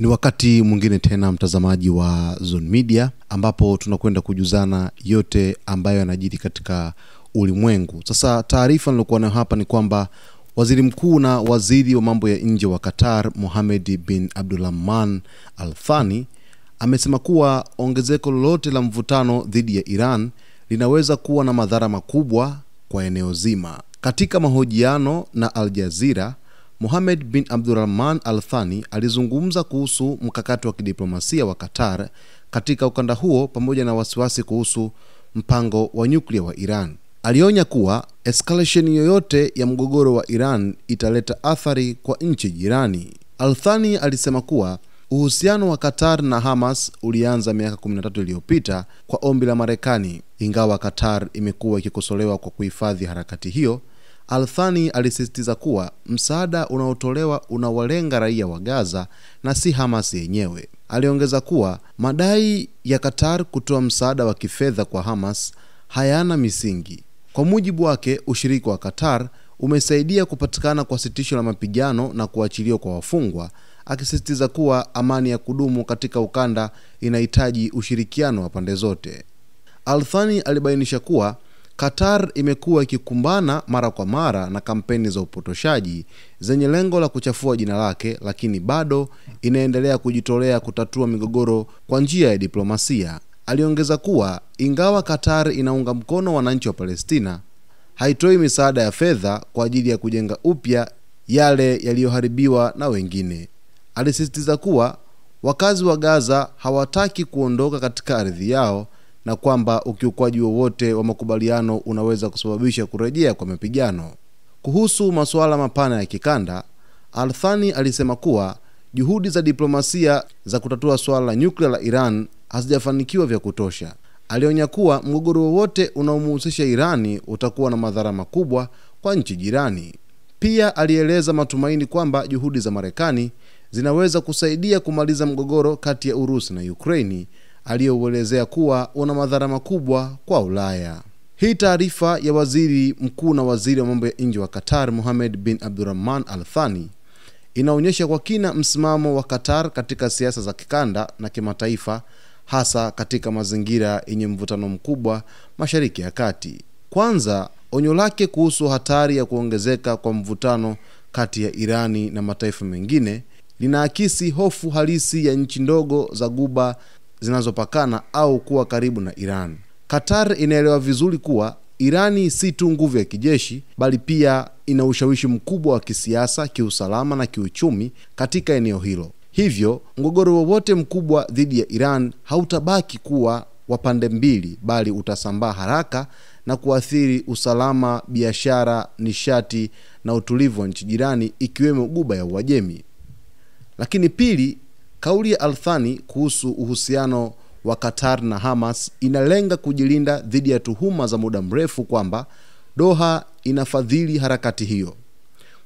Ni wakati mwingine tena mtazamaji wa Zone Media ambapo tunakwenda kujuzana yote ambayo yanajiri katika ulimwengu. Sasa taarifa nilokuwa nayo hapa ni kwamba Waziri Mkuu na Waziri wa Mambo ya Nje wa Qatar, Mohammed bin Abdulrahman Al Thani, amesema kuwa ongezeko lolote la mvutano dhidi ya Iran linaweza kuwa na madhara makubwa kwa eneo zima. Katika mahojiano na Al Jazeera, Mohammed bin Abdulrahman Al Thani alizungumza kuhusu mkakati wa kidiplomasia wa Qatar katika ukanda huo pamoja na wasiwasi kuhusu mpango wa nyuklia wa Iran. Alionya kuwa escalation yoyote ya mgogoro wa Iran italeta athari kwa nchi jirani. Al Thani alisema kuwa uhusiano wa Qatar na Hamas ulianza miaka 13 iliyopita kwa ombi la Marekani. Ingawa Qatar imekuwa ikikosolewa kwa kuhifadhi harakati hiyo, Al Thani alisisitiza kuwa msaada unaotolewa unawalenga raia wa Gaza na si Hamas yenyewe. Aliongeza kuwa madai ya Qatar kutoa msaada wa kifedha kwa Hamas hayana misingi. Kwa mujibu wake, ushiriki wa Qatar umesaidia kupatikana kwa sitisho la mapigano na kuachiliwa kwa wafungwa, akisisitiza kuwa amani ya kudumu katika ukanda inahitaji ushirikiano wa pande zote. Al Thani alibainisha kuwa Qatar imekuwa ikikumbana mara kwa mara na kampeni za upotoshaji zenye lengo la kuchafua jina lake, lakini bado inaendelea kujitolea kutatua migogoro kwa njia ya diplomasia. Aliongeza kuwa ingawa Qatar inaunga mkono wananchi wa Palestina, haitoi misaada ya fedha kwa ajili ya kujenga upya yale yaliyoharibiwa na wengine. Alisisitiza kuwa wakazi wa Gaza hawataki kuondoka katika ardhi yao na kwamba ukiukwaji wowote wa makubaliano unaweza kusababisha kurejea kwa mapigano. Kuhusu masuala mapana ya kikanda, Al Thani alisema kuwa juhudi za diplomasia za kutatua swala la nyuklia la Iran hazijafanikiwa vya kutosha. Alionya kuwa mgogoro wowote unaomhusisha Irani utakuwa na madhara makubwa kwa nchi jirani. Pia alieleza matumaini kwamba juhudi za Marekani zinaweza kusaidia kumaliza mgogoro kati ya Urusi na Ukraini, aliyouelezea kuwa una madhara makubwa kwa Ulaya. Hii taarifa ya Waziri Mkuu na Waziri wa Mambo ya Nje wa Qatar, Mohammed bin Abdulrahman Al Thani, inaonyesha kwa kina msimamo wa Qatar katika siasa za kikanda na kimataifa, hasa katika mazingira yenye mvutano mkubwa Mashariki ya Kati. Kwanza, onyo lake kuhusu hatari ya kuongezeka kwa mvutano kati ya Irani na mataifa mengine linaakisi hofu halisi ya nchi ndogo za Ghuba zinazopakana au kuwa karibu na Iran. Qatar inaelewa vizuri kuwa Irani si tu nguvu ya kijeshi, bali pia ina ushawishi mkubwa wa kisiasa, kiusalama na kiuchumi katika eneo hilo. Hivyo, mgogoro wowote mkubwa dhidi ya Iran hautabaki kuwa wa pande mbili, bali utasambaa haraka na kuathiri usalama, biashara, nishati na utulivu wa nchi jirani ikiwemo Ghuba ya Uajemi. Lakini pili, kauli ya Al Thani kuhusu uhusiano wa Qatar na Hamas inalenga kujilinda dhidi ya tuhuma za muda mrefu kwamba Doha inafadhili harakati hiyo.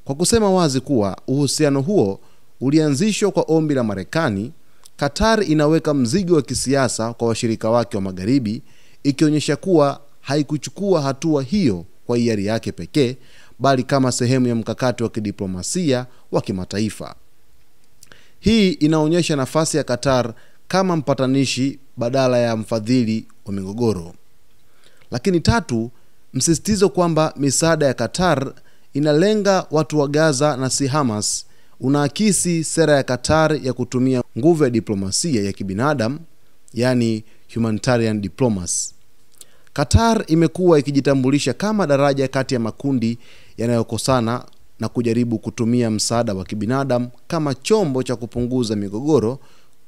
Kwa kusema wazi kuwa uhusiano huo ulianzishwa kwa ombi la Marekani, Qatar inaweka mzigo wa kisiasa kwa washirika wake wa Magharibi, ikionyesha kuwa haikuchukua hatua hiyo kwa hiari yake pekee, bali kama sehemu ya mkakati wa kidiplomasia wa kimataifa. Hii inaonyesha nafasi ya Qatar kama mpatanishi badala ya mfadhili wa migogoro. Lakini tatu, msisitizo kwamba misaada ya Qatar inalenga watu wa Gaza na si Hamas unaakisi sera ya Qatar ya kutumia nguvu ya diplomasia ya kibinadamu, yani humanitarian diplomacy. Qatar imekuwa ikijitambulisha kama daraja kati ya makundi yanayokosana na kujaribu kutumia msaada wa kibinadamu kama chombo cha kupunguza migogoro,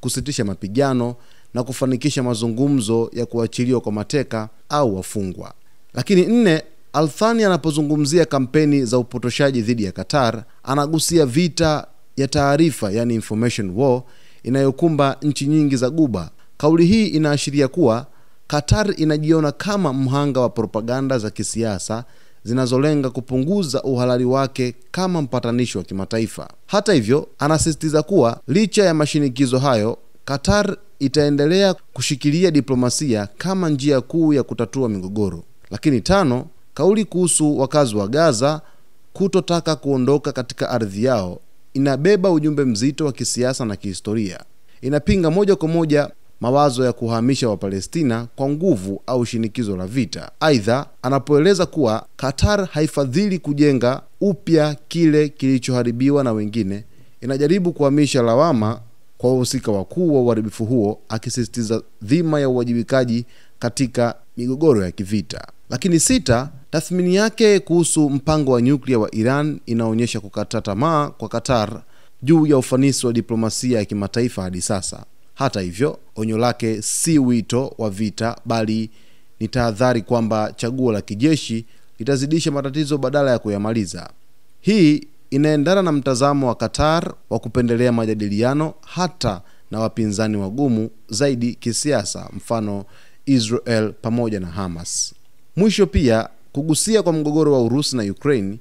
kusitisha mapigano na kufanikisha mazungumzo ya kuachiliwa kwa mateka au wafungwa. Lakini nne, Al Thani anapozungumzia kampeni za upotoshaji dhidi ya Qatar, anagusia vita ya taarifa, yani information war, inayokumba nchi nyingi za Ghuba. Kauli hii inaashiria kuwa Qatar inajiona kama mhanga wa propaganda za kisiasa zinazolenga kupunguza uhalali wake kama mpatanishi wa kimataifa. Hata hivyo, anasisitiza kuwa licha ya mashinikizo hayo, Qatar itaendelea kushikilia diplomasia kama njia kuu ya kutatua migogoro. Lakini tano, kauli kuhusu wakazi wa Gaza kutotaka kuondoka katika ardhi yao inabeba ujumbe mzito wa kisiasa na kihistoria. Inapinga moja kwa moja mawazo ya kuhamisha Wapalestina kwa nguvu au shinikizo la vita. Aidha, anapoeleza kuwa Qatar haifadhili kujenga upya kile kilichoharibiwa na wengine, inajaribu kuhamisha lawama kwa wahusika wakuu wa uharibifu huo, akisisitiza dhima ya uwajibikaji katika migogoro ya kivita. Lakini 6, tathmini yake kuhusu mpango wa nyuklia wa Iran inaonyesha kukata tamaa kwa Qatar juu ya ufanisi wa diplomasia ya kimataifa hadi sasa. Hata hivyo, onyo lake si wito wa vita, bali ni tahadhari kwamba chaguo la kijeshi litazidisha matatizo badala ya kuyamaliza. Hii inaendana na mtazamo wa Qatar wa kupendelea majadiliano hata na wapinzani wagumu zaidi kisiasa, mfano Israel pamoja na Hamas. Mwisho, pia kugusia kwa mgogoro wa Urusi na Ukraine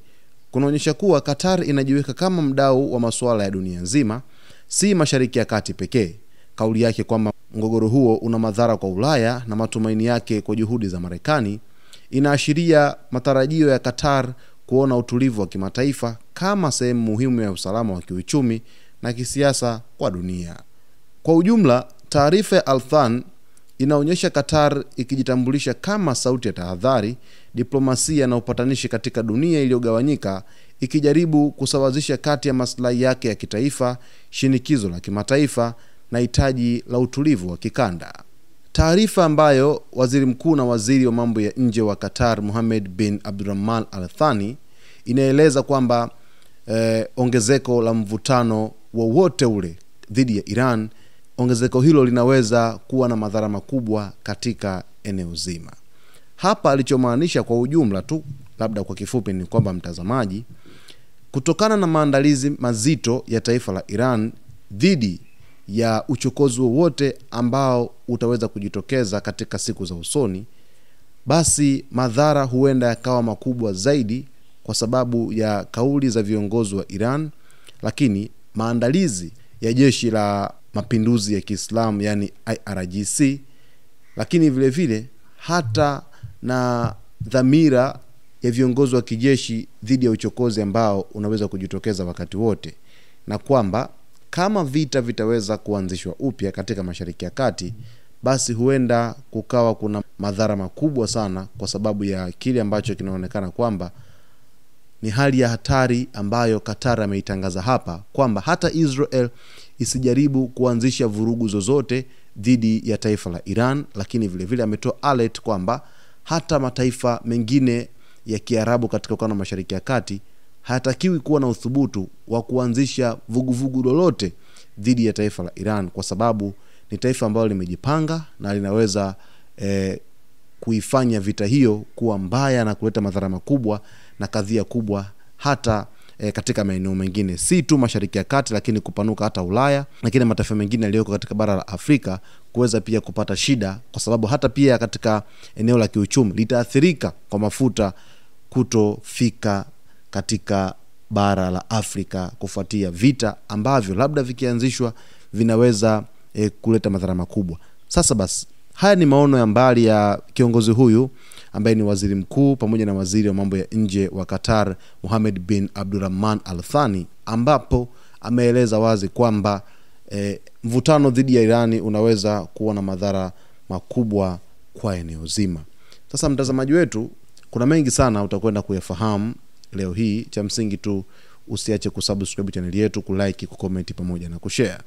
kunaonyesha kuwa Qatar inajiweka kama mdau wa masuala ya dunia nzima, si Mashariki ya Kati pekee. Kauli yake kwamba mgogoro huo una madhara kwa Ulaya na matumaini yake kwa juhudi za Marekani inaashiria matarajio ya Qatar kuona utulivu wa kimataifa kama sehemu muhimu ya usalama wa kiuchumi na kisiasa kwa dunia. Kwa ujumla, taarifa ya Al-Thani inaonyesha Qatar ikijitambulisha kama sauti ya tahadhari, diplomasia na upatanishi katika dunia iliyogawanyika, ikijaribu kusawazisha kati ya maslahi yake ya kitaifa, shinikizo la kimataifa na hitaji la utulivu wa kikanda. Taarifa ambayo waziri mkuu na waziri wa mambo ya nje wa Qatar Mohammed bin Abdulrahman Al-Thani inaeleza kwamba ongezeko la mvutano wowote ule dhidi ya Iran, ongezeko hilo linaweza kuwa na madhara makubwa katika eneo zima. Hapa alichomaanisha kwa ujumla tu, labda kwa kifupi, ni kwamba mtazamaji, kutokana na maandalizi mazito ya taifa la Iran dhidi ya uchokozi wowote ambao utaweza kujitokeza katika siku za usoni, basi madhara huenda yakawa makubwa zaidi kwa sababu ya kauli za viongozi wa Iran, lakini maandalizi ya jeshi la mapinduzi ya Kiislamu yani IRGC, lakini vile vile hata na dhamira ya viongozi wa kijeshi dhidi ya uchokozi ambao unaweza kujitokeza wakati wote, na kwamba kama vita vitaweza kuanzishwa upya katika Mashariki ya Kati, basi huenda kukawa kuna madhara makubwa sana, kwa sababu ya kile ambacho kinaonekana kwamba ni hali ya hatari ambayo Qatar ameitangaza hapa, kwamba hata Israel isijaribu kuanzisha vurugu zozote dhidi ya taifa la Iran. Lakini vile vile ametoa alert kwamba hata mataifa mengine ya Kiarabu katika ukanda wa Mashariki ya Kati hayatakiwi kuwa na uthubutu wa kuanzisha vuguvugu lolote dhidi ya taifa la Iran, kwa sababu ni taifa ambalo limejipanga na linaweza kuifanya vita hiyo kuwa mbaya na kuleta madhara makubwa na kadhia kubwa hata katika maeneo mengine, si tu Mashariki ya Kati, lakini kupanuka hata Ulaya, lakini mataifa mengine yaliyoko katika bara la Afrika kuweza pia kupata shida, kwa sababu hata pia katika eneo la kiuchumi litaathirika kwa mafuta kutofika katika bara la Afrika kufuatia vita ambavyo labda vikianzishwa vinaweza kuleta madhara makubwa. Sasa basi, haya ni maono ya mbali ya kiongozi huyu ambaye ni waziri mkuu pamoja na waziri wa mambo ya nje wa Qatar Mohammed bin Abdulrahman Al-Thani, ambapo ameeleza wazi kwamba mvutano dhidi ya Irani unaweza kuwa na madhara makubwa kwa eneo zima. Sasa mtazamaji wetu, kuna mengi sana utakwenda kuyafahamu leo hii. Cha msingi tu usiache kusubscribe channel yetu, kulike, kucomment pamoja na kushare.